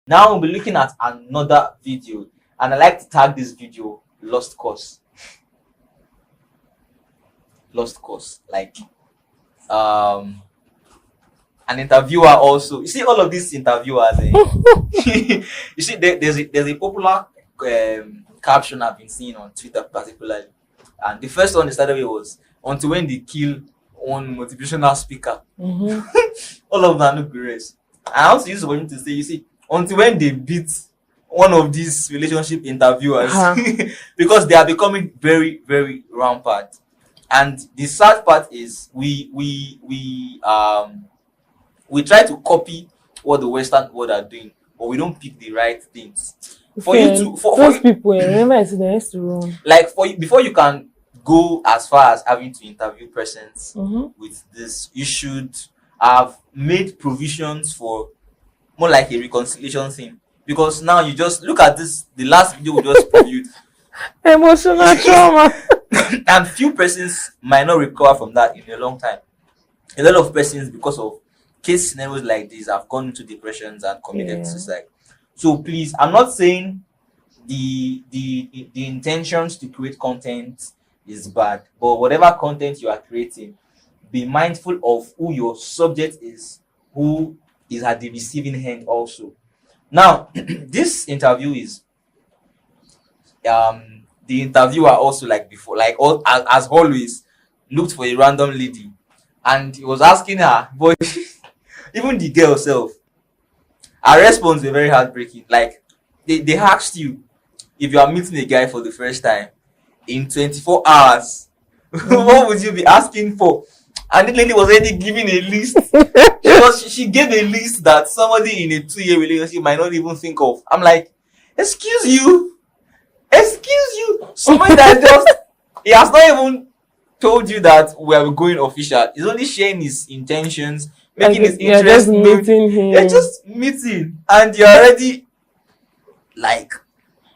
Now we'll be looking at another video, and I like to tag this video Lost Cause. Lost Cause. Like an interviewer also. You see all of these interviewers. You see, there's a popular caption I've been seeing on Twitter particularly, and the first one they started with was until when they kill one motivational speaker. All of them look great. I also use one to say, you see, until when they beat one of these relationship interviewers, because they are becoming very, very rampant. And the sad part is we try to copy what the Western world are doing, but we don't pick the right things. For you to those people, remember I said they used to run. Like for you, before you can go as far as having to interview persons with this, you should have made provisions for more like a reconciliation thing. Because now you just look at this, the last video we just previewed. Emotional trauma. And few persons might not recover from that in a long time. A lot of persons, because of case scenarios like this, have gone into depressions and committed suicide. So please, I'm not saying the intentions to create content is bad, but whatever content you are creating, be mindful of who your subject is, who is at the receiving end also. Now, this interview is the interviewer also, like before, like as always, looked for a random lady, and he was asking her, but even the girl herself, her response was very heartbreaking. Like they asked you if you are meeting a guy for the first time in 24 hours, what would you be asking for? And the lady was already giving a list. She gave a list that somebody in a 2-year relationship might not even think of. I'm like, excuse you. Somebody that just, he has not even told you that we are going official. He's only sharing his intentions, making his interest known. You're just meeting, and you're already like,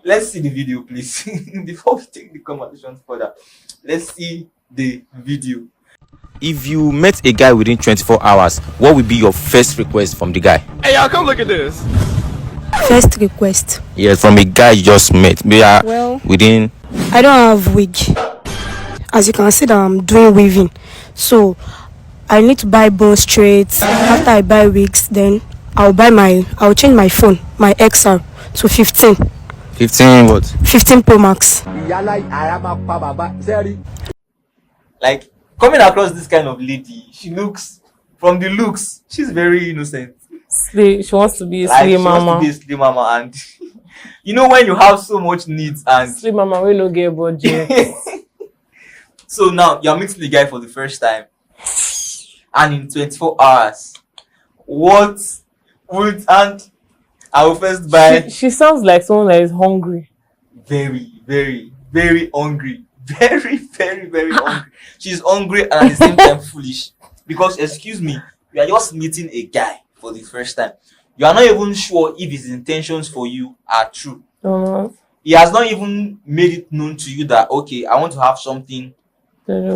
let's see the video, please. Before we take the conversation further, let's see the video. If you met a guy within 24 hours, what would be your first request from the guy? Hey, y'all, come look at this. First request. Yes, from a guy you just met. Within. I don't have wig. As you can see that I'm doing weaving. So I need to buy bone straights. After I buy wigs, then I'll change my phone, my XR, to 15. 15 what? 15 Pro Max. Like, coming across this kind of lady, from the looks, she's very innocent. She wants to be a like, slim mama. Wants to be a slim mama, and you know when you have so much needs and slim mama we no get budget. So now you're meeting the guy for the first time, and in 24 hours, I will first buy. She sounds like someone that is hungry. Very, very, very hungry. Very, very, very hungry. She's hungry and at the same time foolish. Because, excuse me, you are just meeting a guy for the first time. You are not even sure if his intentions for you are true. He has not even made it known to you that, okay, I want to have something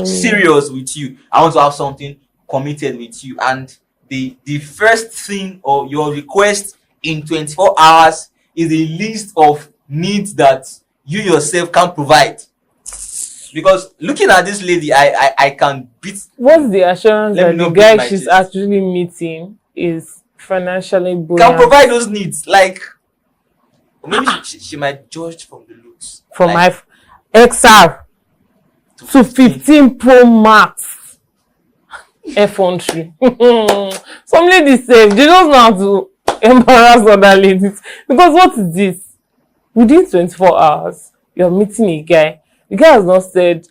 serious with you. I want to have something committed with you. And the first thing or your request in 24 hours is a list of needs that you yourself can provide. Because looking at this lady, I can beat. What's the assurance that the guy she's actually meeting is financially buoyant? Can provide those needs. Like, maybe she might judge from the looks. From like, my XR to 15 Pro Max. F-entry. Some ladies say they don't know how to embarrass other ladies. Because what is this? Within 24 hours, you're meeting a guy. The guy has not said,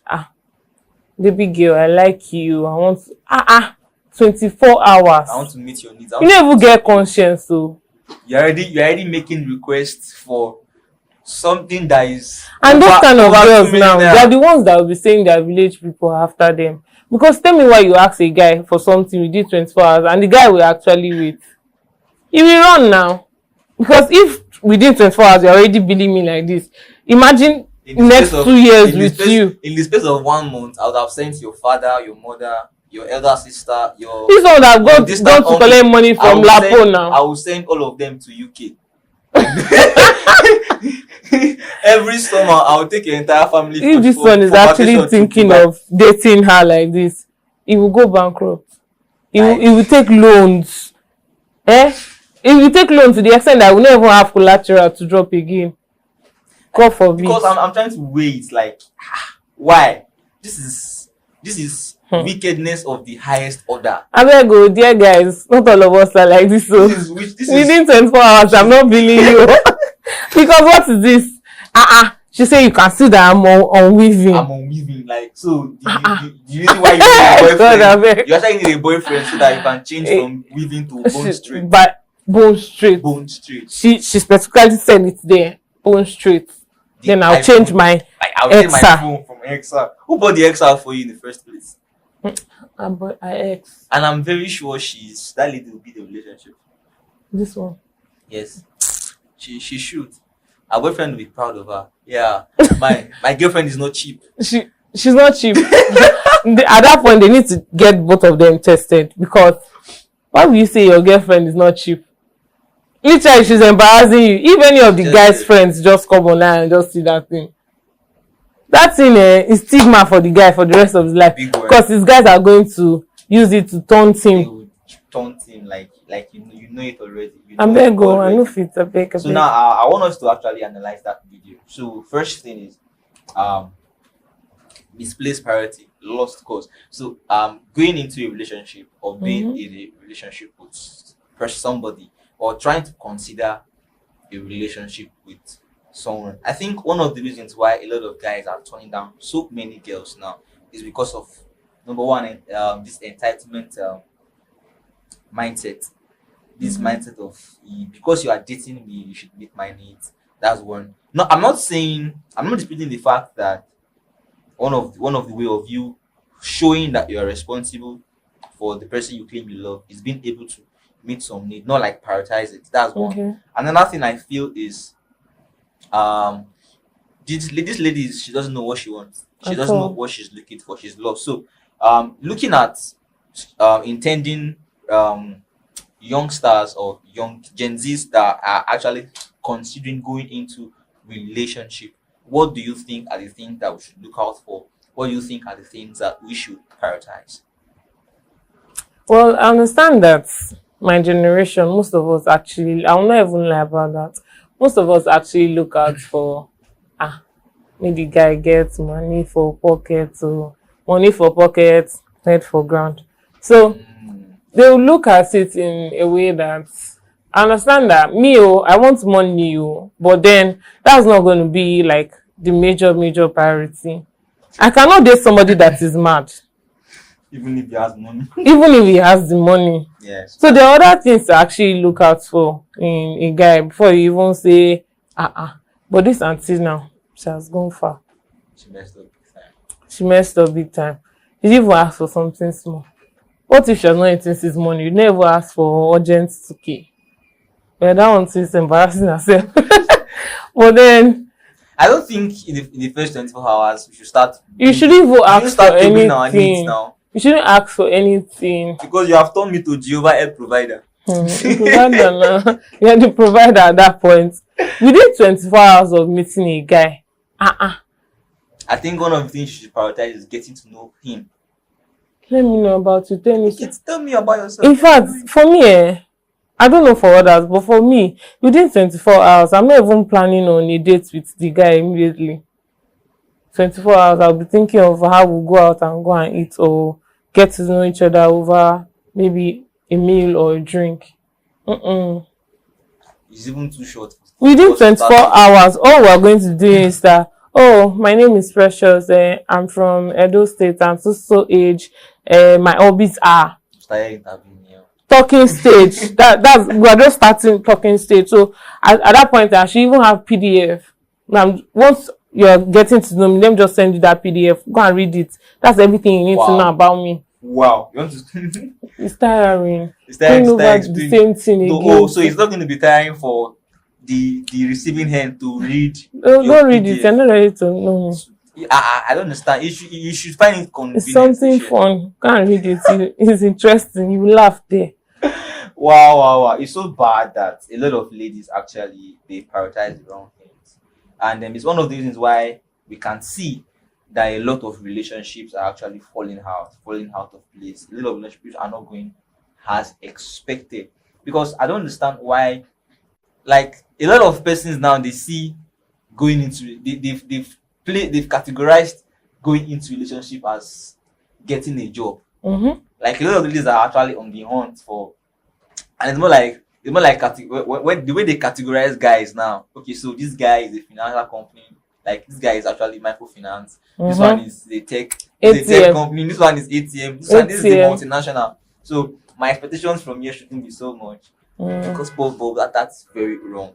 baby girl, I like you. I want to, 24 hours. I want to meet your needs. You never get conscience, so. You're already making requests for something that is. And those kind of girls now, they are the ones that will be saying their village people after them. Because tell me why you ask a guy for something within 24 hours and the guy will actually wait. He will run now. Because if within 24 hours you're already billing me like this, imagine next 2 years with you. In the space of 1 month, I would have sent your father, your mother, your elder sister, your. This one that gone to collect money from Lapo now. I will send all of them to UK. Every summer, I'll take your entire family. If this one is actually thinking of dating her like this, he will go bankrupt. He will take loans. He will take loans to the extent that I will never even have collateral to drop again. God forbid. Because I'm trying to wait. Like, why? This is wickedness of the highest order. I better go, dear guys. Not all of us are like this. So within 24 hours, I'm not billing you. Because what is this? She said you can see that I'm on weaving. I'm on weaving. Like, so do you really why you need a boyfriend? You actually need a boyfriend so that you can change from weaving to bone straight. But bone straight. Bone straight. She specifically said it there. Bone straight. Then I'll change my I'll take my phone from XR. Who bought the XR for you in the first place? I bought X. And I'm very sure that lady will be the relationship. This one. Yes. She should. Her boyfriend will be proud of her. Yeah. My girlfriend is not cheap. She's not cheap. At that point they need to get both of them tested, because why will you say your girlfriend is not cheap? Literally, she's embarrassing you. If any of the guys' friends just come online and just see that thing is stigma for the guy for the rest of his life, because his guys are going to use it to taunt him. They would taunt him like you know it already. I'm there go. I know fit a beg. So now I want us to actually analyze that video. So first thing is misplaced priority, lost cause. So going into a relationship or being in a relationship with somebody, or trying to consider a relationship with someone. I think one of the reasons why a lot of guys are turning down so many girls now is because of, number one, this entitlement mindset. This mindset of, because you are dating me, you should meet my needs. That's one. No, I'm not disputing the fact that one of the way of you showing that you are responsible for the person you claim you love is being able to meet some need, not like prioritize it. That's one. Okay. And another thing I feel is this lady, she doesn't know what she wants. She doesn't know what she's looking for. She's lost. So looking at intending youngsters or young Gen Zs that are actually considering going into relationship, what do you think are the things that we should look out for? What do you think are the things that we should prioritize? Well, I understand that my generation, most of us actually, I will not even lie about that. Most of us actually look out for, maybe guy gets money for pocket, or money for pocket, head for ground. So they will look at it in a way that, I understand that I want money, but then that's not going to be like the major priority. I cannot date somebody that is mad. Even if he has money. Even if he has the money. Yes. So there are other things to actually look out for in a guy before you even say, But this auntie now, she has gone far. She messed up big time. She messed up big time. She didn't even ask for something small. What if she has not eaten his money? You never ask for urgent 2K. Well, that one is embarrassing herself. But then, I don't think in the first 24 hours we should start. You shouldn't even ask for anything. Our needs now. You shouldn't ask for anything. Because you have turned me to Jehovah Help Provider. Provider now. You're the provider at that point. Within 24 hours of meeting a guy, I think one of the things you should prioritize is getting to know him. Let me know about you. Tell me about yourself. In fact, for me, I don't know for others, but for me, within 24 hours, I'm not even planning on a date with the guy immediately. 24 hours, I'll be thinking of how we'll go out and go and eat, or get to know each other over maybe a meal or a drink. It's even too short. Within 24 hours, all we're going to do is that, my name is Precious, I'm from Edo State, I'm so age, my hobbies are talking stage. That's we're just starting talking stage. So at that point, I should even have PDF. Now, once you're getting to know me, let me just send you that PDF. Go and read it. That's everything you need to know about me. Wow, you want to? It's tiring. It's tiring. The same thing again. So it's not going to be tiring for the receiving hand to read. Don't read it. You're not ready to know me. I don't understand. You should find it convenient. It's something fun. Go and read it. It's interesting. You will laugh there. Wow. It's so bad that a lot of ladies actually they prioritize the wrong things. And it's one of the reasons why we can see that a lot of relationships are actually falling out of place. A lot of relationships are not going as expected. Because I don't understand why, like a lot of persons now they see going into they've categorized going into relationship as getting a job. Like a lot of ladies are actually on the hunt for, and it's more like when the way they categorize guys now. Okay, so this guy is a financial company. Like this guy is actually microfinance. This one is the tech company. This one is ATM. This is the multinational. So my expectations from here shouldn't be so much. Because that's very wrong.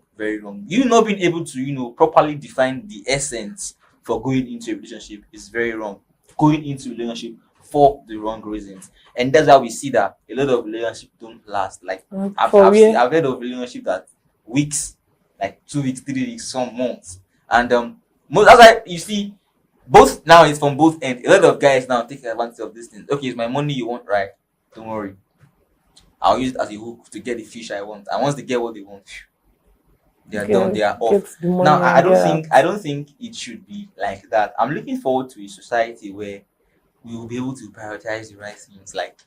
You not being able to, properly define the essence for going into a relationship is very wrong. Going into a relationship for the wrong reasons. And that's why we see that a lot of relationships don't last. Like I've heard of relationships that weeks, like 2 weeks, 3 weeks, some months. And that's why you see both now it's from both ends. A lot of guys now take advantage of this thing. Okay, it's my money you want, right? Don't worry. I'll use it as a hook to get the fish I want. And once they get what they want, they are done, they are off. Now I don't think it should be like that. I'm looking forward to a society where we will be able to prioritize the right things. Like,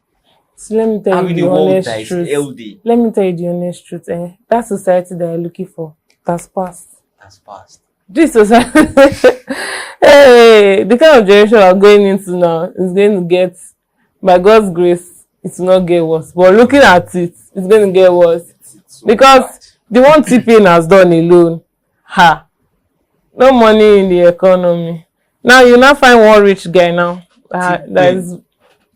so let me tell you the honest truth. LD. Let me tell you the honest truth. That society that you're looking for, that's past. This society, hey, the kind of generation we're going into now is going to get, by God's grace, it will not get worse. But looking at it, it's going to get worse. So because the one T-Pain has done alone, no money in the economy. Now you now find one rich guy now that is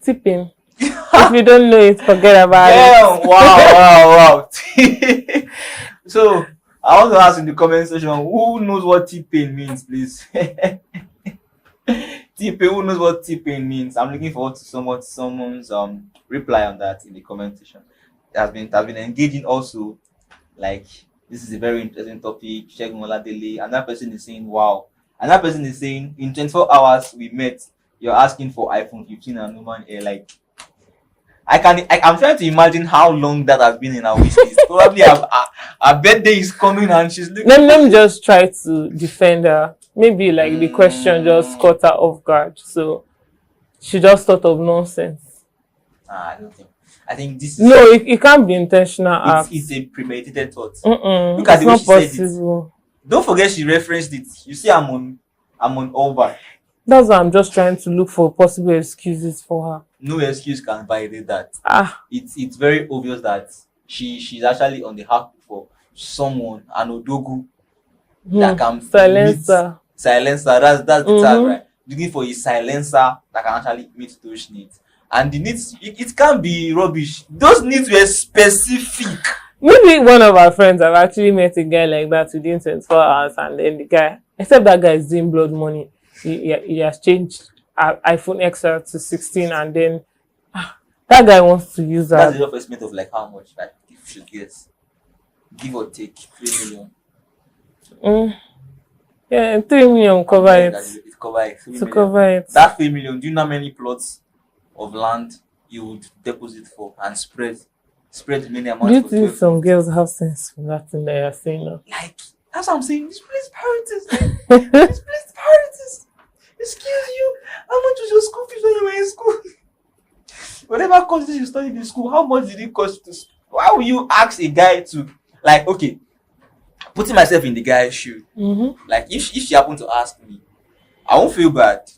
T-Pain. If you don't know it, forget about it. Wow. So I want to ask in the comment section, who knows what T-Pain means, please? T-Pain, who knows what T-Pain means? I'm looking forward to someone's reply on that in the comment section. It has been engaging also. Like, this is a very interesting topic. Segun Oladele. Another person is saying, wow. Another person is saying, in 24 hours we met, you're asking for iPhone 15 and Human Air. Like, I'm trying to imagine how long that has been in our wish list. Probably our birthday is coming and she's looking. Let me just try to defend her. Maybe like the question just caught her off guard. So she just thought of nonsense. I don't think. I think this is... No, it can't be intentional. It's a premeditated thought. Look at the way she said it. Don't forget she referenced it. You see, I'm on over. That's why I'm just trying to look for possible excuses for her. No excuse can validate that. It's very obvious that she's actually on the hook for someone, an Odogu, that can silencer. That's the tag, right? Looking for a silencer that can actually meet those needs. And the needs, it can't be rubbish. Those needs were specific. Maybe one of our friends have actually met a guy like that within 24 hours, and then the guy, except that guy is doing blood money, he has changed iPhone XR to 16, and then that guy wants to use that. That's the rough estimate of like how much, like, if you should guess, give or take 3 million. Yeah, 3 million cover it. It cover it. 3 million. Cover it. That 3 million. Do you know how many plots of land you would deposit for and spread the many amounts? Do you think some girls have sense for that thing that you're saying now? Like, that's what I'm saying. Misplaced priorities. Misplaced priorities. Excuse you. How much was your school fees when you were in school? Whatever courses you studied in school, how much did it cost you to? Why would you ask a guy to, like, okay, putting myself in the guy's shoe, like, if she happened to ask me, I won't feel bad.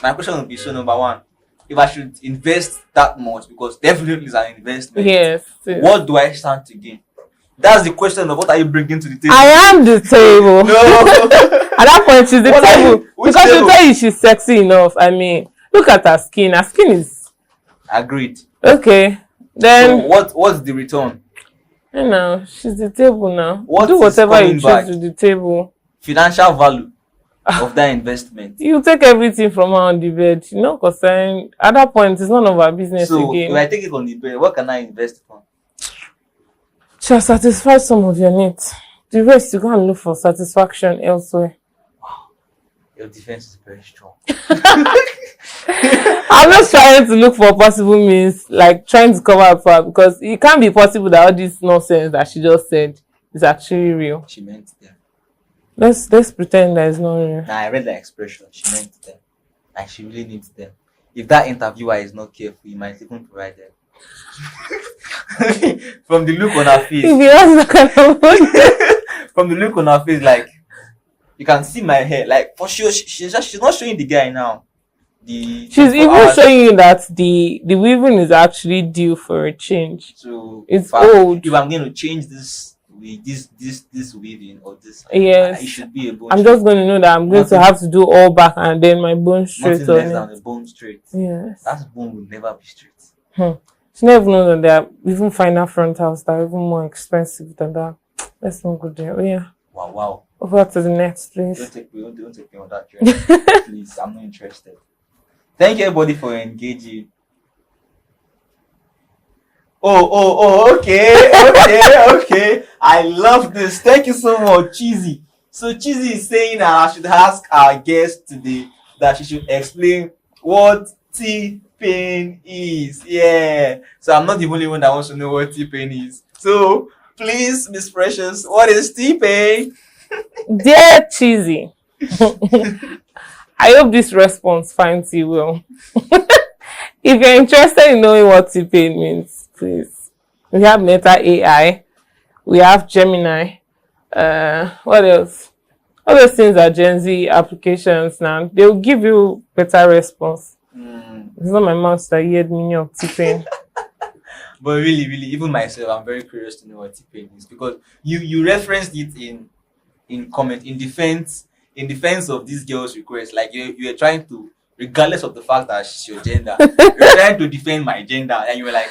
My question would be, so number one, if I should invest that much, because definitely it's an investment. Yes. What do I stand to gain? That's the question of what are you bringing to the table? I am the table. No. At that point, she's the table. Because she'll tell you she's sexy enough. I mean, look at her skin. Her skin is... Agreed. Okay. Then... So what's the return? You know, she's the table now. What do whatever you back? choose to the table. Financial value of that investment. You take everything from her on the bed. You know, because at that point, it's none of our business again. So, if I take it on the bed, what can I invest on? She has satisfied some of your needs. The rest, you go and look for satisfaction elsewhere. Wow. Your defense is very strong. I'm just trying to look for possible means, like trying to cover up for her, because it can't be possible that all this nonsense that she just said is actually real. She meant them. Let's pretend that it's not real. Now I read the expression. She meant them, and she really needs them. If that interviewer is not careful, he might even provide them. From the look on her face. If you ask that kind of From the look on her face, like you can see my hair. Like for sure, she's not showing the guy now. She's even showing you that the weaving is actually due for a change. So it's old. If I'm going to change this weaving or this, yes, it should be a bone. I'm just going to know that I'm going to have to do all back and then my bone straight. Nothing less than the bone straight. Yes, that bone will never be straight. She never knows that there are even finer frontals that are even more expensive than that. Let's not go there. Oh yeah. Wow. Over to the next, please. Don't take me on that journey. Please, I'm not interested. Thank you everybody for engaging. Okay. I love this. Thank you so much, Cheesy. So Cheesy is saying that I should ask our guest today that she should explain what T-Pain is. Yeah. So I'm not the only one that wants to know what T-Pain is. So please, Miss Precious, what is T-Pain? Dear Cheesy, I hope this response finds you well. If you're interested in knowing what T-Pain means, please. We have Meta AI. We have Gemini. What else? All those things are Gen Z applications now. They will give you better response. It's not my mouth that heard meaning of T-Pain. But really, even myself, I'm very curious to know what T-Pain is, because you referenced it in comment in defense of this girl's request. Like you were trying to, regardless of the fact that she's your gender, you're trying to defend my gender, and you were like,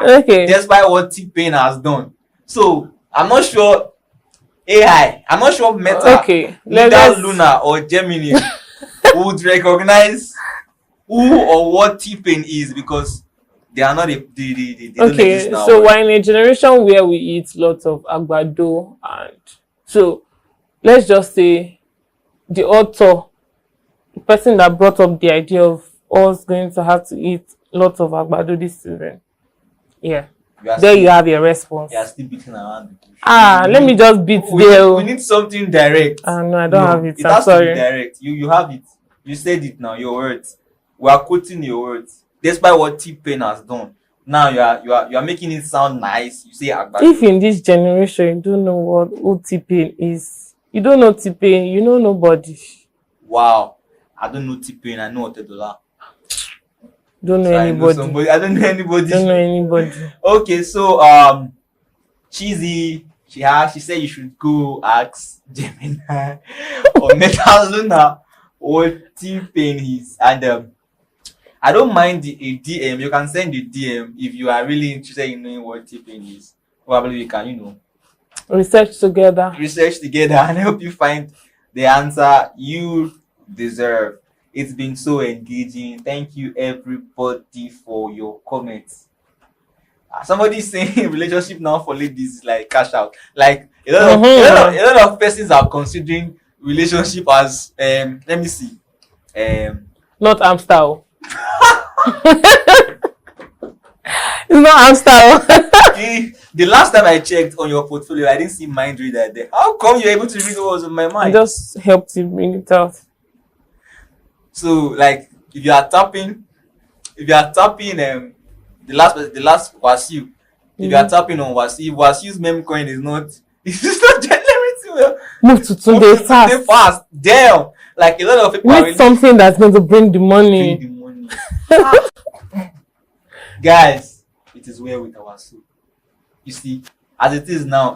okay, despite what T-Pain has done. So I'm not sure I'm not sure Meta, either Luna or Gemini would recognize who or what T-Pain is, because they are not the don't exist now. So we're in a generation where we eat lots of agbado, and so let's just say the author, the person that brought up the idea of us going to have to eat lots of agbado this season. Yeah. You have your response. You are still beating around the bush. Let me just beat there. We need something direct. No, I don't have it. It has to be direct. You have it. You said it now, your words. We are quoting your words. Despite what T-Pain has done. Now you are making it sound nice. You say agbado. If in this generation you don't know who T-Pain is, you don't know T-Pain, you know nobody. Wow. I don't know T-Pain, I know Otedola. Don't know anybody. I don't know anybody. Don't know anybody. Okay, so Cheesy, she said you should go ask Gemini or Meta Luna what T-Pain is. And I don't mind a DM. You can send a DM if you are really interested in knowing what T-Pain is. Probably we can, research together and help you find the answer you deserve. It's been so engaging. Thank you everybody for your comments. Somebody saying relationship now for ladies is like cash out. Like a lot of persons are considering relationship as let me see. Not Amstel. It's not Amstel. The last time I checked on your portfolio, I didn't see mind reader there. How come you're able to read what was on my mind? I just helped you bring it out. So, like, if you are tapping the last Wasiu, if you are tapping on Wasiu's meme coin is not generating well. Move to Tunde fast. Damn. Like a lot of people need something that's going to bring the money. Guys, it is well with our soul. You see, as it is now,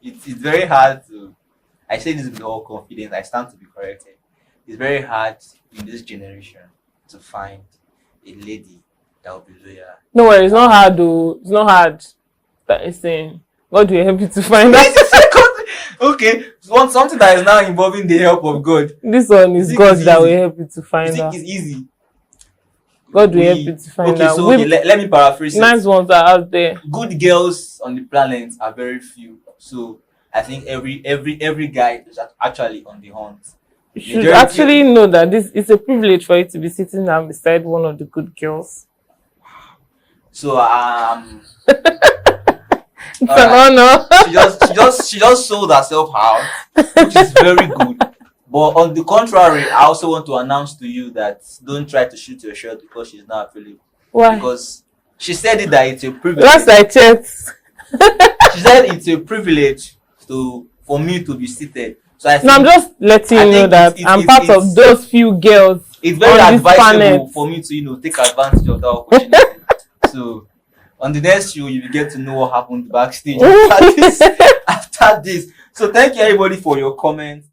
it's very hard to. I say this with all confidence. I stand to be corrected. It's very hard in this generation to find a lady that will be loyal. No worries, it's not hard though. It's not hard. That is saying God will help you to find that. Okay, something that is now involving the help of God. This one is God that will help you to find out. It's easy. God will help you to find out. So let me paraphrase. Nice ones are out there. Good girls on the planet are very few. So I think every guy is actually on the hunt You should actually know that this is a privilege for you to be sitting down beside one of the good girls. So It's an honor. she just sold herself out, which is very good. But on the contrary, I also want to announce to you that don't try to shoot your shot because she's not available. Why? Because she said it that it's a privilege. Last I checked. She said it's a privilege for me to be seated. So I think, No, I'm just letting you know that I'm part of those few girls. It's very on this advisable planet. for me to take advantage of that opportunity. So on the next show, you will get to know what happened backstage after this. So thank you everybody for your comments.